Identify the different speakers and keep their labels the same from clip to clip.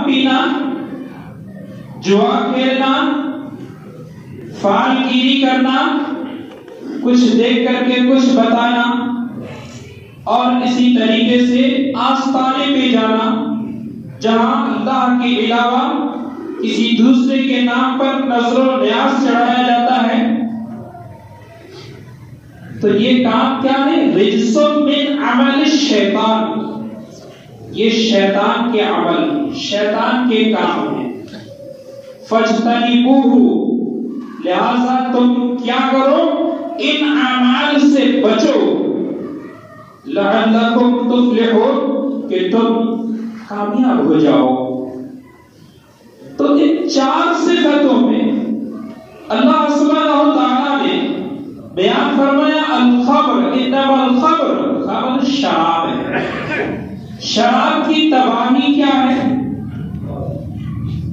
Speaker 1: شراب پینا، جوا کھیلنا، فال گیری کرنا، کچھ دیکھ کر کے کچھ بتانا، اور اسی طریقے سے آستانے پہ جانا جہاں اللہ کے علاوہ کسی دوسرے کے نام پر نظر و نیاز چڑھایا جاتا ہے، تو یہ کام کیا ہے؟ رجس من عمل الشیطان، یہ شیطان کے عمل، شیطان کے کام ہیں۔ فاجتنبوہ، لہذا تم کیا کرو؟ ان اعمال سے بچو، لعلکم تفلحون، کہ تم کامیاب ہو جاؤ۔ تو ان چار صفتوں میں اللہ سبحانہ و تعالیٰ نے بیان فرمایا الخمر، انما الخمر، خمر شراب ہے۔ شراب کی تباہی کیا ہے؟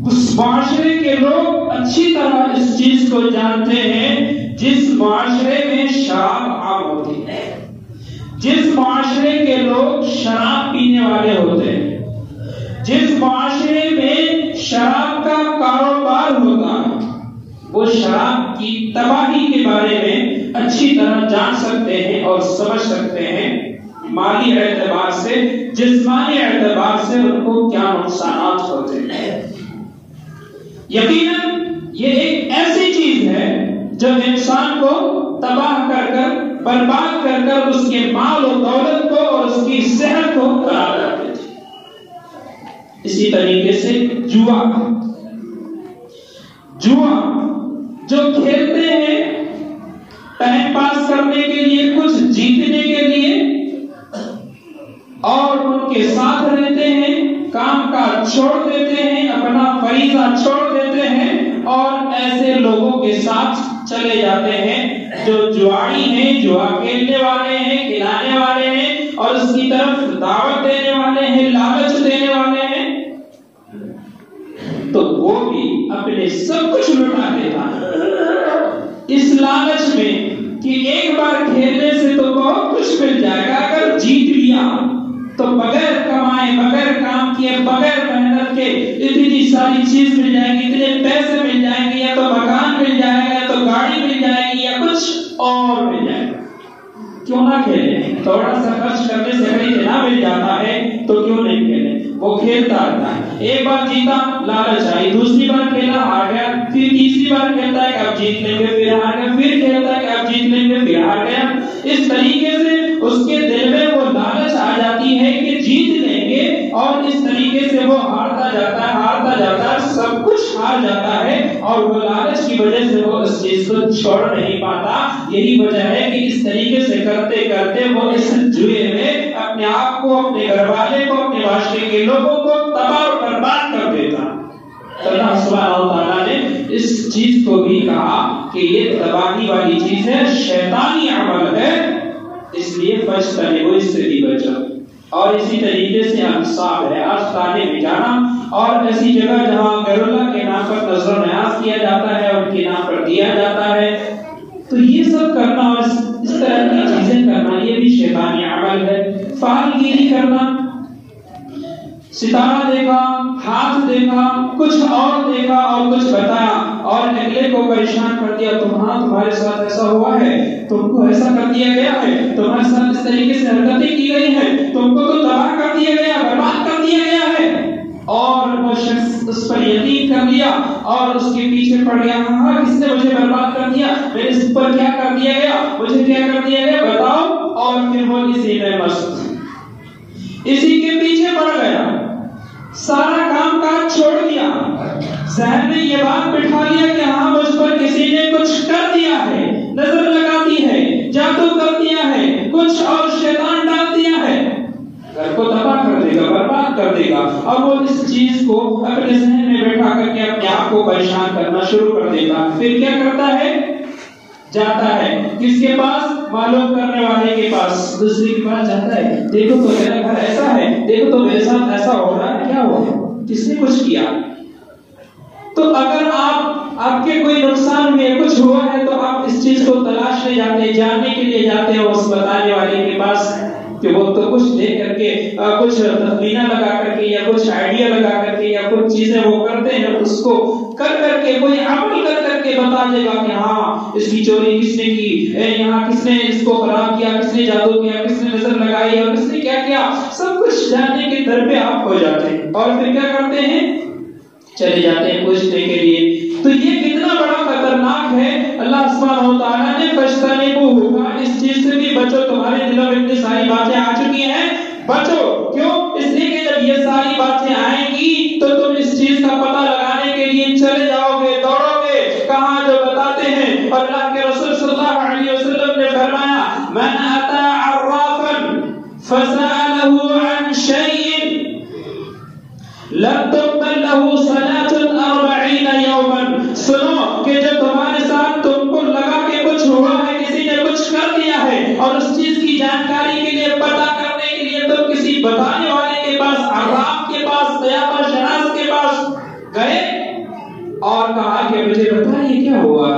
Speaker 1: اس معاشرے کے لوگ اچھی طرح اس چیز کو جانتے ہیں، جس معاشرے میں شراب عام ہوتی ہے، جس معاشرے کے لوگ شراب پینے والے ہوتے ہیں، جس معاشرے میں شراب کا کاروبار ہوتا ہے، وہ شراب کی تباہی کے بارے میں اچھی طرح جان سکتے ہیں اور سمجھ سکتے ہیں، مالی اعتبار سے، جسمانی اعتبار سے ان کو کیا نقصانات ہوتے ہیں۔ یقیناً یہ ایک ایسی چیز ہے جو انسان کو تباہ کر کر، برباد کر کر اس کے مال و دولت کو اور اس کی صحت کو خراب کر دیتی ہے۔ اسی طریقے سے جوا جو کھیلتے ہیں ٹائم پاس کرنے کے لیے، کچھ جیتنے کے لیے، اور ان کے ساتھ رہتے ہیں، کام کاج چھوڑ دیتے ہیں، اپنا فریضہ چھوڑ دیتے ہیں، اور ایسے لوگوں کے ساتھ چلے جاتے ہیں جو جواڑی ہیں، جوا کھیلنے والے ہیں، کھلانے والے ہیں، اور اس کی طرف دعوت دینے والے ہیں، لالچ دینے والے ہیں، تو وہ بھی اپنے سب کچھ لٹا دیتا ہے اس لالچ میں کہ ایک بار کھیلنے سے تو بہت کچھ مل جائے گا، اگر جیت لیا تو بغیر کمائے، بغیر کام کیے، بغیر محنت کے اتنی ساری چیز مل جائے گی، اتنے پیسے مل جائیں گے، یا تو مکان مل جائے گا، یا تو گاڑی مل جائے گی، یا کچھ اور مل جائے گا، کیوں نہ کھیلیں؟ تھوڑا سا خرچ کرنے سے اگر اتنا مل جاتا ہے تو کیوں نہیں کھیلیں؟ وہ کھیلتا رہتا ہے، ایک بار جیتا، لالچ آئی، دوسری بار کھیلا، ہار گیا، پھر تیسری بار کھیلتا ہے کہ اب جیت لیں گے، پھر ہار گیا، پھر کھیلتا ہے کہ اب جیت لیں گے، پھر ہار گیا۔ اس طریقے سے اس کے دل میں وہ لالچ آ جاتی ہے کہ جیت لیں گے، اور اس طریقے سے وہ ہارتا جاتا ہے، سب کچھ ہار جاتا ہے، اور وہ لالچ کی وجہ سے وہ اس چیز کو چھوڑ نہیں پاتا۔ یہی وجہ ہے کہ اس طریقے سے کرتے کرتے وہ اس جوئے میں اپنے آپ کو، اپنے گھر والے کو، اپنے معاشرے کے لوگوں کو تباہ اور برباد کر دیتا۔ اللہ سبحانہ و تعالیٰ نے اس چیز کو بھی کہا کہ یہ تباہی والی چیز ہے، شیطانی عمل ہے، اس لیے فاجتنبوہ، اس سے بھی بچو۔ اور اسی طریقے سے انصاب ہے، آستانے میں جانا، اور ایسی جگہ جہاں غیر اللہ کے نام پر نظر و نیاز کیا جاتا ہے، ان کے نام پر دیا جاتا ہے، تو یہ سب کرنا اور اس طرح کی چیزیں کرنا یہ بھی شیطانی عمل ہے۔ فال گیری کرنا، ستارہ دیکھا، ہاتھ دیکھا، کچھ اور دیکھا اور کچھ بتایا اور اگلے کو پریشان کر دیا، تمہارے ساتھ ایسا ہوا ہے، تم کو ایسا کر دیا گیا ہے، تمہارے ساتھ اس طریقے سے حرکتیں کی گئی ہیں، تم کو تو تباہ کر دیا گیا، برباد کر دیا گیا ہے، اور وہ شخص اس پر یقین کر لیا اور اس کے پیچھے پڑ گیا، ہاں کس نے مجھے برباد کر دیا، میرے اس پر کیا کر دیا گیا، مجھے کیا کر دیا گیا بتاؤ، اور پھر وہ اسی میں مست، اسی کے پیچھے پڑ گیا، سارا کام کاج چھوڑ دیا، ذہن میں یہ بات بٹھا لیا کہ ہاں مجھ پر کسی نے کچھ کر دیا ہے، نظر لگا دی ہے، جادو کر دیا ہے، کچھ اور شیطان ڈال دیا ہے، گھر کو تباہ کر دے گا، برباد کر دے گا، اور وہ اس چیز کو اپنے ذہن میں بیٹھا کر کے اپنے آپ کو پریشان کرنا شروع کر دیتا۔ پھر کیا کرتا ہے؟ جاتا ہے کس کے پاس؟ معلوم کرنے والے کے پاس، دوسرے کے پاس جاتا ہے، دیکھو تو میرا گھر ایسا ہے، دیکھو تو میرے ساتھ ایسا ہو رہا ہے، کیا ہوا، کس نے کچھ کیا؟ تو اگر آپ کے کوئی نقصان میں کچھ ہوا ہے تو آپ اس چیز کو تلاشنے جاتے، جاننے کے لیے جاتے ہیں اس بتانے والے کے پاس، کہ وہ تو کچھ دیکھ کر کے، کچھ تخمینہ لگا کر کے، یا کچھ آئیڈیا لگا کر کے، یا کچھ چیزیں وہ کرتے ہیں اس کو کر کے کوئی عمل کر کے بتا دے گا کہ ہاں اس کی چوری کس نے کی، یہاں کس نے اس کو خراب کیا، کس نے جادو کیا، کس نے نظر لگائی اور کس نے کیا سب کچھ جاننے کے در پہ آپ ہو جاتے ہیں اور پھر کیا کرتے ہیں، چلے جاتے ہیں پوچھنے کے لیے۔ تو یہ کتنا بڑا خطرناک ہے۔ اللہ سبحانہ و تعالیٰ نے فاجتنبوہ، اس چیز سے بھی بچو، تمہارے دلوں میں اتنی ساری باتیں آ چکی ہیں، بچو۔ کیوں؟ اس لیے کہ جب یہ ساری باتیں آئیں گی تو تم اس چیز کا پتہ لگانے کے لیے چلے جاؤ گے، دوڑو گے کہاں جو بتاتے ہیں۔ اور اللہ کے رسول صلی اللہ علیہ وسلم نے فرمایا من اتی عرافا فسألہ عن شیء لم تقبل له صلاة 40 یوما۔ سنو کہ جو تمہارے ساتھ تم کو لگا کہ کچھ ہوا ہے، کسی نے کچھ کر دیا ہے، اور اس چیز کی جانکاری کے لیے پتہ کرنے کے لیے تم کسی بتانے والے کے پاس، عراف کے پاس، قیامہ شناس کے پاس گئے اور کہا کہ مجھے بتائیے کیا ہوا،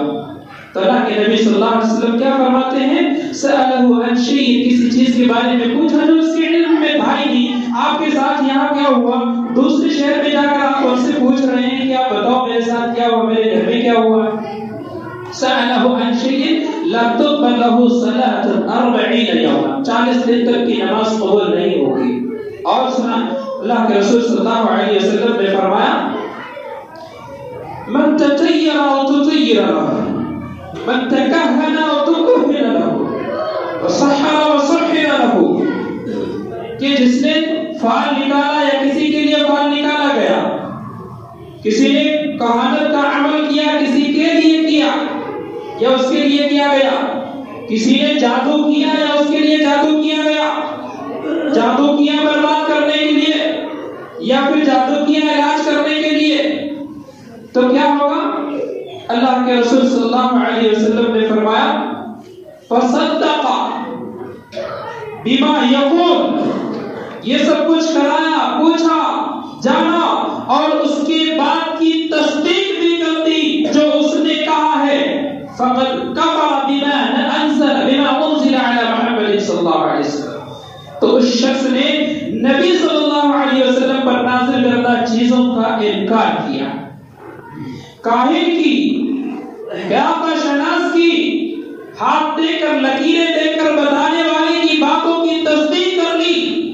Speaker 1: تو اللہ کے نبی صلی اللہ علیہ وسلم کیا فرماتے ہیں، سألہ عن شیء، کسی چیز کے بارے میں پوچھا جو اس کے علم میں تھا ہی نہیں۔ آپ کے ساتھ یہاں کیا ہوا، دوسرے شہر میں جا کر آپ ان سے پوچھ رہے ہیں کہ آپ بتاؤ میرے ساتھ کیا ہوا، میرے گھر میں کیا ہوا۔ سألہ عن شیء لم تقبل له صلاة 40 یوما، 40 دن تک کی نماز قبول نہیں ہوگی۔ اور سنا اللہ کے رسول صلی اللہ علیہ وسلم نے فرمایا من تطیر او تطیر له، من تکہن او تکہن له، وسحر وسحر له، کہ جس نے فال نکالا یا کسی کے لیے فال نکالا گیا، کسی نے کہانت کا عمل کیا کسی کے لیے کیا یا اس کے لیے کیا گیا، کسی نے جادو کیا یا اس کے لیے جادو کیا گیا، جادو کیا برباد کرنے کے لیے یا پھر جادو کیا علاج کرنے کے لیے، تو کیا ہوگا؟ اللہ کے رسول صلی اللہ علیہ وسلم نے فرمایا فصدق بما یقول، یہ سب کچھ کرایا، پوچھا، جانا اور اس کے بعد کی تصدیق بھی کر دی جو اس نے کہا ہے، فقد کفر بما انزل علی محمد صلی اللہ علیہ وسلم، تو اس شخص نے نبی صلی اللہ علیہ وسلم پر نازل کردہ چیزوں کا انکار کیا۔ کاہن کی، قیامہ شناس کی، ہاتھ دے کر لکیریں دے کر بتانے والے کی باتوں کی تصدیق کر لی،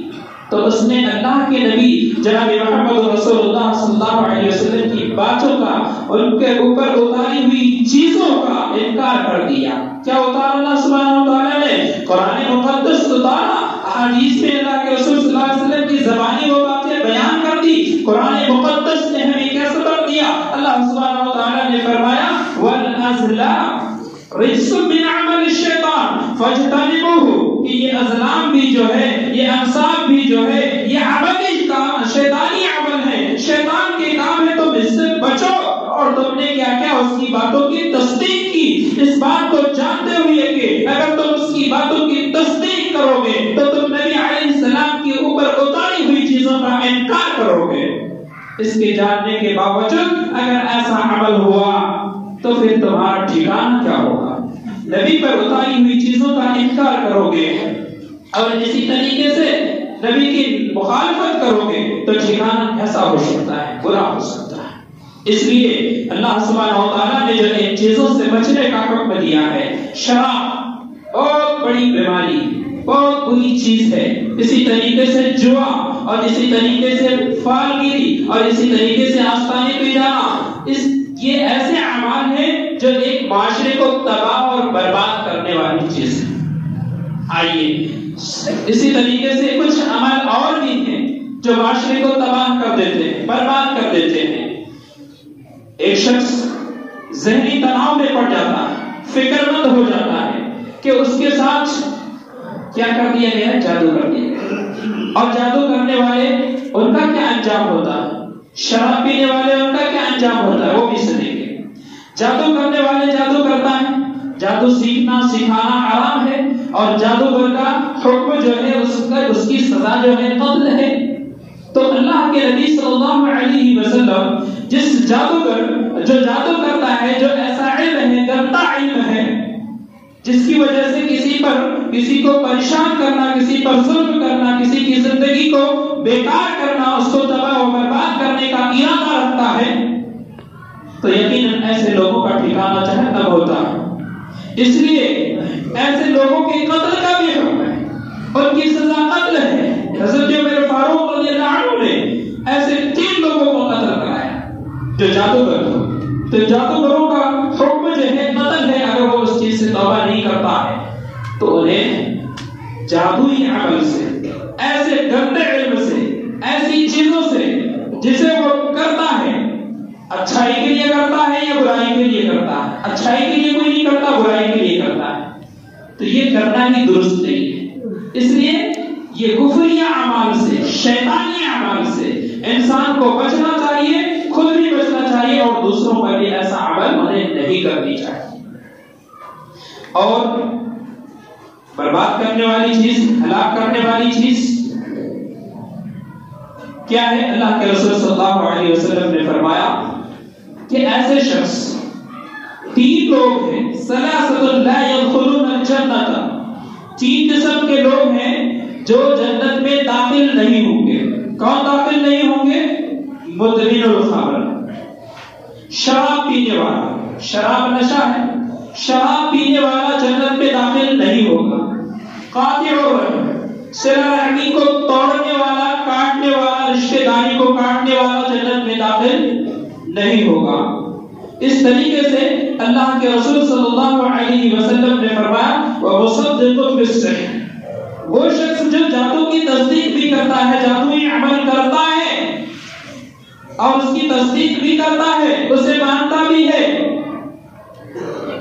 Speaker 1: تو اس نے اللہ کے نبی جناب محمد رسول اللہ صلی اللہ علیہ وسلم کی باتوں کا، ان کے اوپر اتاری ہوئی چیزوں کا انکار کر دیا۔ کیا اتارا اللہ سبحانہ وتعالیٰ نے؟ قرآن مقدس اتارا، احادیث میں اللہ کے رسول صلی اللہ علیہ وسلم کی زبانی وہ باتیں بیان کر دی، قرآن مقدس نے ہمیں کیا سبق دیا؟ اللہ سبحانہ وتعالیٰ نے فرمایا وَالْأَزْلَامُ رِجْسٌ مِّنْ عَمَلِ الشَّيْطَانِ فَاجْتَنِبُوهُ، کہ یہ ازلام بھی جو ہے، یہ انصاب بھی جو ہے، یہ عملی کام، شیطانی عمل ہے، شیطان کے کام ہے، تم اس سے بچو۔ اور تم نے کیا کیا؟ اس کی باتوں کی تصدیق کی، اس بات کو جانتے ہوئے کہ اگر تم اس کی باتوں کی تصدیق کرو گے تو تم نبی علیہ السلام کے اوپر اتاری ہوئی چیزوں کا انکار کرو گے۔ اس کے جاننے کے باوجود اگر ایسا عمل ہوا تو پھر تمہارا ٹھکانہ کیا ہوگا؟ نبی پر اتاری ہوئی چیزوں کا انکار کرو گے اور اسی طریقے سے نبی کی مخالفت کرو گے تو ٹھکانہ کیسا ہو سکتا ہے؟ برا ہو سکتا ہے۔ اس لیے اللہ سبحانہ و تعالیٰ نے جو ان چیزوں سے بچنے کا حکم دیا ہے، شراب بہت بڑی بیماری، بہت بری چیز ہے، اسی طریقے سے جوا، اور اسی طریقے سے فال گیری، اور اسی طریقے سے آستانے پہ جانا، یہ ایسے اعمال ہیں جو ایک معاشرے کو تباہ اور برباد کرنے والی چیز ہے۔ آئیے اسی طریقے سے کچھ عمل اور بھی ہیں جو معاشرے کو تباہ کر دیتے ہیں، برباد کر دیتے ہیں۔ ایک شخص ذہنی تناؤ میں پڑ جاتا ہے، فکر مند ہو جاتا ہے کہ اس کے ساتھ کیا کر دیا گیا؟ جادو کر دیا گیا۔ اور جادو کرنے والے ان کا کیا انجام ہوتا ہے؟ شراب پینے والے ان کا کیا انجام ہوتا ہے؟ وہ بھی سنیں گے۔ جادو کرنے والے جادو کرتا ہے، جادو سیکھنا سکھانا حرام ہے، اور جادوگر کا حکم جو ہے اس کی سزا جو ہے قتل ہے۔ تو اللہ کے نبی صلی اللہ علیہ وسلم جس جادوگر جو جادو کرتا ہے، جو ایسا علم ہے، گندا علم ہے، جس کی وجہ سے کسی کو پریشان کرنا، کسی پر ظلم کرنا، کسی کی زندگی کو بیکار کرنا، اس کو تباہ و برباد کرنے کا ارادہ کرتا ہے تو یقیناً ایسے لوگوں کا ٹھکانہ جہنم ہوتا ہے. اس لیے ایسے لوگوں کے قتل کا بھی حکم ہے، ان کی سزا قتل ہے. حضرت عمر فاروق رضی اللہ عنہ نے ایسے 3 لوگوں کو قتل کرایا جو جادوگر تھے. تو جادوگروں کا حکم جو ہے قتل ہے اگر وہ اس چیز سے توبہ نہیں کرتا ہے تو انہیں جادوئی عمل سے، ایسے گندے علم سے، ایسی چیزوں سے جسے وہ کرتا ہے، اچھائی کے لیے کرتا ہے یا برائی کے لیے کرتا ہے، اچھائی کے لیے کوئی نہیں کرتا، برائی کے لیے کرتا ہے، تو یہ کرنا ہی درست نہیں ہے. اس لیے یہ کفریہ اعمال سے، شیطانی اعمال سے انسان کو بچنا چاہیے، خود بھی بچنا چاہیے اور دوسروں پر بھی ایسا عمل انہیں نہیں کرنی چاہیے. اور برباد کرنے والی چیز، ہلاک کرنے والی چیز کیا ہے؟ اللہ کے رسول صلی اللہ علیہ وسلم نے فرمایا کہ ایسے شخص 3 لوگ ہیں، ثلاثۃ لا يدخلون الجنہ، 3 قسم کے لوگ ہیں جو جنت میں داخل نہیں ہوں گے. کون داخل نہیں ہوں گے؟ مدمن الخمر، شراب پینے والا. شراب نشہ ہے، شراب پینے والا جنت میں داخل نہیں ہوگا. قاطع الرحم، صلہ رحمی کو توڑنے والا، کاٹنے والا، رشتہ داری کو کاٹنے والا جنت میں داخل نہیں ہوگا. اس طریقے سے اللہ کے رسول صلی اللہ علیہ وسلم نے فرمایا وَمُصَدِّقٌ بِالسِّحْرِ، وہ شخص جو جادو کی تصدیق بھی کرتا ہے، جادوئی عمل کرتا ہے اور اس کی تصدیق بھی کرتا ہے، اسے مانتا بھی ہے،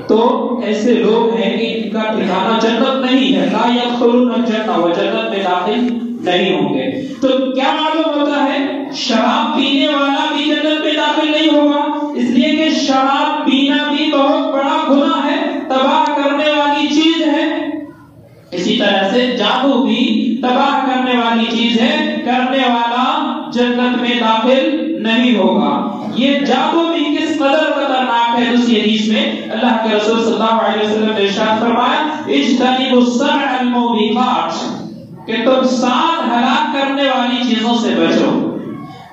Speaker 1: تو ایسے لوگ ہیں کہ ان کا ٹھکانہ جنت نہیں ہے. لا يدخلون الجنہ، وہ جنت میں داخل نہیں ہوں گے. تو کیا معلوم ہوتا ہے؟ شراب پینے والا بھی جنت میں داخل نہیں ہوگا، اس لیے کہ شراب پینا بھی بہت بڑا گناہ ہے، تباہ کرنے والی چیز ہے. اسی طرح سے جادو بھی تباہ کرنے والی چیز ہے، کرنے والا جنت میں داخل نہیں ہوگا. یہ جادو بھی کس قدر خطرناک ہے، دوسری حدیث میں اللہ کے رسول صلی اللہ علیہ وسلم نے ارشاد فرمایا اجتنبوا السبع الموبقات، کہ تم 7 ہلاک کرنے والی چیزوں سے بچو.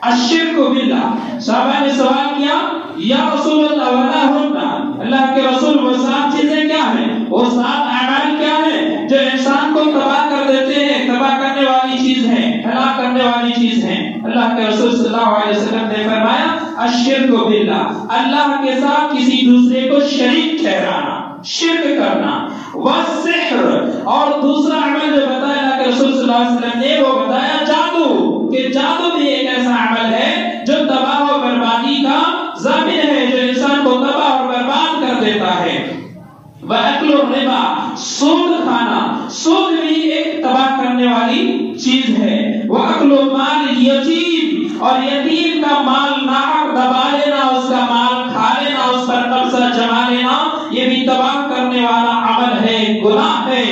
Speaker 1: الشرک باللہ، صحابہ نے سوال کیا یا رسول اللہ وما ہن، اللہ کے رسول وہ 7 چیزیں کیا ہیں؟ وہ 7 اعمال کیا ہیں جو انسان کو تباہ کر دیتے ہیں، تباہ کرنے والی چیز ہیں، ہلاک کرنے والی چیز ہیں. اللہ کے رسول صلی اللہ علیہ وسلم نے فرمایا الشرک باللہ، اللہ کے ساتھ کسی دوسرے کو شریک ٹھہرانا، شرک کرنا. والسحر، اور دوسرا عمل جو بتایا اللہ کے رسول صلی اللہ علیہ وسلم نے وہ بتایا جادو، کہ جادو بھی ایک ایسا عمل ہے جو تباہ و بربادی کا ضامن ہے، جو انسان کو تباہ اور برباد کر دیتا ہے. وَأَكْلُ الرِّبَا، سود کھانا، سود بھی ایک تباہ کرنے والی چیز ہے. وَأَكْلُ مَالِ الْيَتِيمِ، اور یتیم کا مال ناحق دبا لینا، اس کا مال کھا لینا، اس پر قبضہ جما لینا، یہ بھی تباہ کرنے والا عمل ہے، گناہ ہے.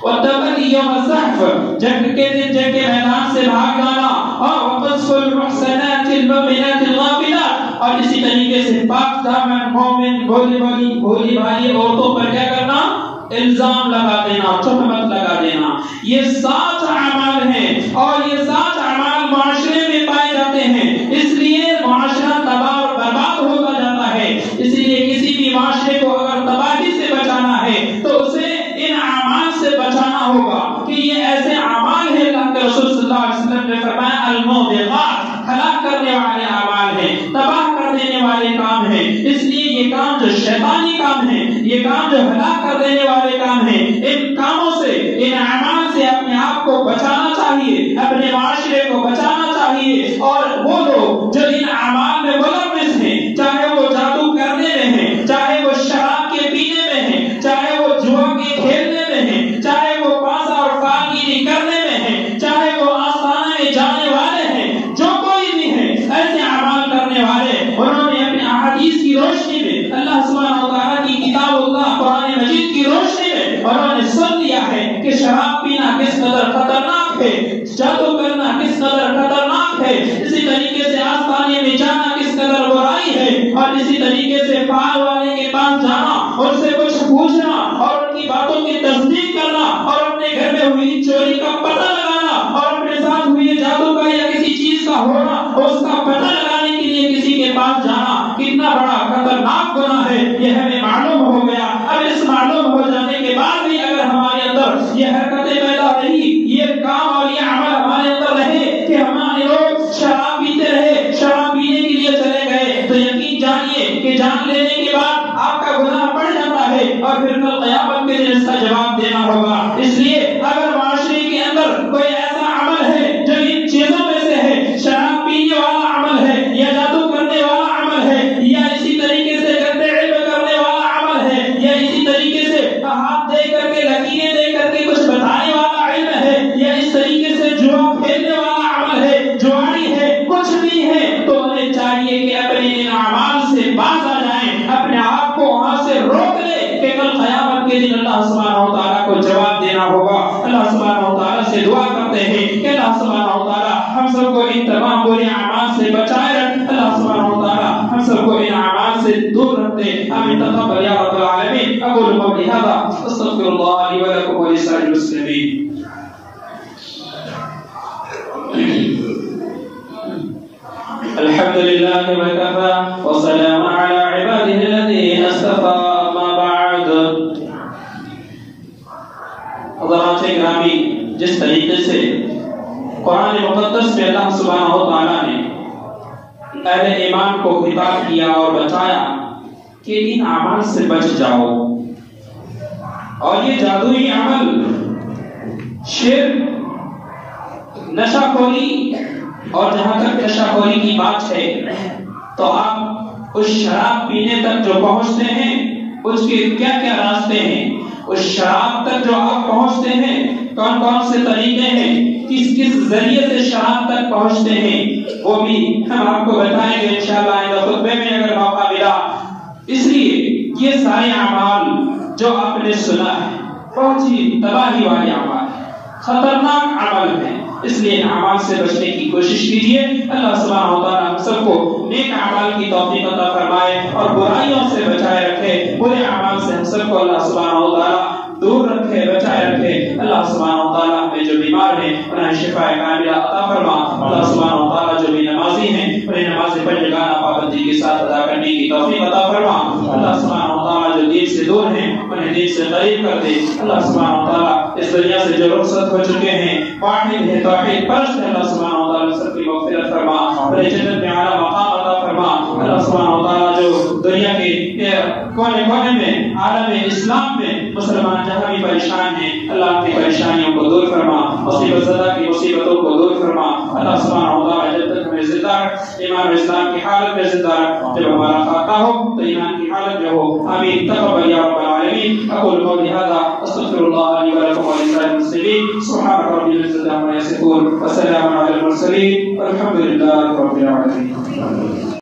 Speaker 1: وَالتَّوَلِّ يَوْمَ الزَّحْفِ، جنگ کے دن جنگ کے میدان سے بھاگ جانا. اور وَقَذْفُ الْمُحْصَنَاتِ الْمُؤْمِنَاتِ الْغَافِلَاتِ، اور اسی طریقے سے پاک دامن مومن بھولی بھالی عورتوں پر کیا کرنا؟ الزام لگا دینا، تہمت لگا دینا. یہ 7 اعمال ہیں اور یہ 7 اعمال معاشرے میں پائے جاتے ہیں، اس لیے معاشرہ تباہ اور برباد ہوتا جاتا ہے. اس لیے کسی بھی معاشرے کو اگر تباہی سے بچانا ہے تو اسے ان اعمال سے بچانا ہوگا کہ یہ ایسے اعمال ہیں. اللہ کے رسول صلی اللہ علیہ وسلم نے فرمایا الموبقات، ہلاک کرنے والے اعمال ہیں، تباہ کر دینے والے کام ہیں. اس لیے یہ کام جو شیطانی کام ہے، یہ کام جو ہلاک کر دینے والے کام ہیں، ان کاموں سے، ان اعمال سے اپنے آپ کو بچانا چاہیے، اپنے معاشرے کو بچانا چاہیے. اور وہ لوگ جو ان اعمال میں ملوث ہیں، چاہے وہ جادو کرنے میں ہیں، چاہے وہ شراب کے پینے میں ہیں، چاہے وہ جوا کے کھیلنے میں ہیں، چاہے وہ پاسا اور فالگیری کرنے میں ہیں، چاہے وہ آستانے میں جانے والے ہیں، جو کوئی بھی ہے ایسے اعمال کرنے والے، انہوں نے اپنے احادیث کی روشنی میں، اللہ سبحانہ و تعالیٰ کی کتاب اللہ قرآن مجید کی روشنی میں انہوں نے سن لیا ہے کہ شراب پینا کس قدر خطرناک ہے، جادو کرنا کس قدر خطرناک ہے، اسی طریقے سے آستانے میں جانا کس قدر برائی ہے، اور اسی طریقے سے فال والے کے پاس جانا، ان سے کچھ پوچھنا اور ان کی باتوں کی تصدیق کرنا، اور اپنے گھر میں ہوئی چوری کا پتہ لگانا، اور اپنے ساتھ ہوئی جادو کا یا کسی چیز کا ہونا اس کا پتہ لگانے جان لینے کے بعد آپ کا گناہ بڑھ جاتا ہے اور پھر کل قیامت کے دن اس کا جواب دینا ہوگا۔ اس لیے اگر معاشرے کے اندر کوئی ایسا عمل ہے جو ان چیزوں میں سے ہے، شراب پینے والا عمل ہے یا جادو کرنے والا عمل ہے یا اسی طریقے سے گندے علم کرنے والا عمل ہے یا اسی طریقے سے ہاتھ دے کر کے لکیریں دے کر کے کچھ بتانے والا علم ہے یا اس طریقے سے جوا کھیلنے والا عمل ہے، جواری ہے، کچھ بھی ہے، تو انہیں چاہیے کہ اپنے ان اعمال سے باز آ جائیں، اپنے آپ کو وہاں سے روک لے کہ کل قیامت کے دن اللہ سبحانہ و تعالیٰ کو جواب دینا ہوگا۔ اللہ سبحانہ و تعالیٰ سے دعا کرتے ہیں کہ اللہ سبحانہ و تعالیٰ ہم سب کو ان تمام برے اعمال سے بچائے رکھ، اللہ سبحانہ و تعالیٰ ہم سب کو ان اعمال سے دور رکھ دے۔ آمین تقبل یا رب العالمین۔ اقول قولی ھذا استغفر اللہ لی ولکم ولسائر المسلمین۔ الحمد لله وكفى وسلام على عباده الذين اصطفى ما بعد۔ حضرات گرامی، جس طریقے سے قرآن مقدس میں اللہ سبحانہ و تعالیٰ نے اہل ایمان کو خطاب کیا اور بتایا کہ ان اعمال سے بچ جاؤ، اور یہ جادوئی عمل، شرک، نشہ خوری، اور جہاں تک نشہ خوری کی بات ہے تو آپ اس شراب پینے تک جو پہنچتے ہیں اس کے کیا کیا راستے ہیں، اس شراب تک جو آپ پہنچتے ہیں کون کون سے طریقے ہیں، کس کس ذریعے سے شراب تک پہنچتے ہیں، وہ بھی ہم آپ کو بتائیں گے انشاءاللہ آئندہ خطبے میں اگر موقع ملا۔ اس لیے یہ سارے اعمال جو آپ نے سنا ہے بہت ہی تباہی والے اعمال ہیں، خطرناک عمل ہیں، اس لیے ان اعمال سے بچنے کی کوشش کیجیے۔ اللہ سبحانہ و تعالیٰ ہم سب کو نیک اعمال کی توفیق عطا فرمائے اور برائیوں سے بچائے رکھے، برے اعمال سے ہم سب کو اللہ سبحانہ و تعالیٰ دور رکھے، بچائے رکھے۔ اللہ سبحانہ و تعالیٰ ہمیں جو بیمار ہیں انہیں شفا کاملہ عطا فرما۔ اللہ سبحانہ و تعالیٰ جو بھی نمازی ہیں انہیں نماز پنجگانہ پابندی کے ساتھ ادا کرنے کی توفیق عطا فرما۔ اللہ سبحانہ و تعالیٰ جو دین سے دور ہیں انہیں دین سے قریب کر دے۔ اللہ سبحانہ و تعالیٰ اس دنیا سے جو رخصت ہو چکے ہیں، واحد ہے، توحید پرست ہے، اللہ سبحانہ و تعالیٰ سب کی مغفرت فرما، انہیں جنت میں اعلیٰ مقام عطا فرما۔ اللہ سبحانہ و تعالیٰ جو دنیا کے کونے کونے میں عالم اسلام میں مسلمان جہاں بھی پریشان ہیں، اللہ کی پریشانیوں کو دور فرما، مصیبت زدہ کی مصیبتوں کو دور فرما۔ اللہ سبحانہ و تعالیٰ جب تک ہمیں زندہ رکھ، ایمان و اسلام کی حالت میں زندہ رکھ، جب ہمارا خاتمہ ہو تو ایمان کی حالت میں ہو۔ آمین تقبل یا رب العالمین۔ اقول قولی ھذا استغفر اللہ لی ولکم ولسائر المسلمین۔ سبحان رب العزة عما یصفون وسلام علی المرسلین والحمد للہ رب العالمین۔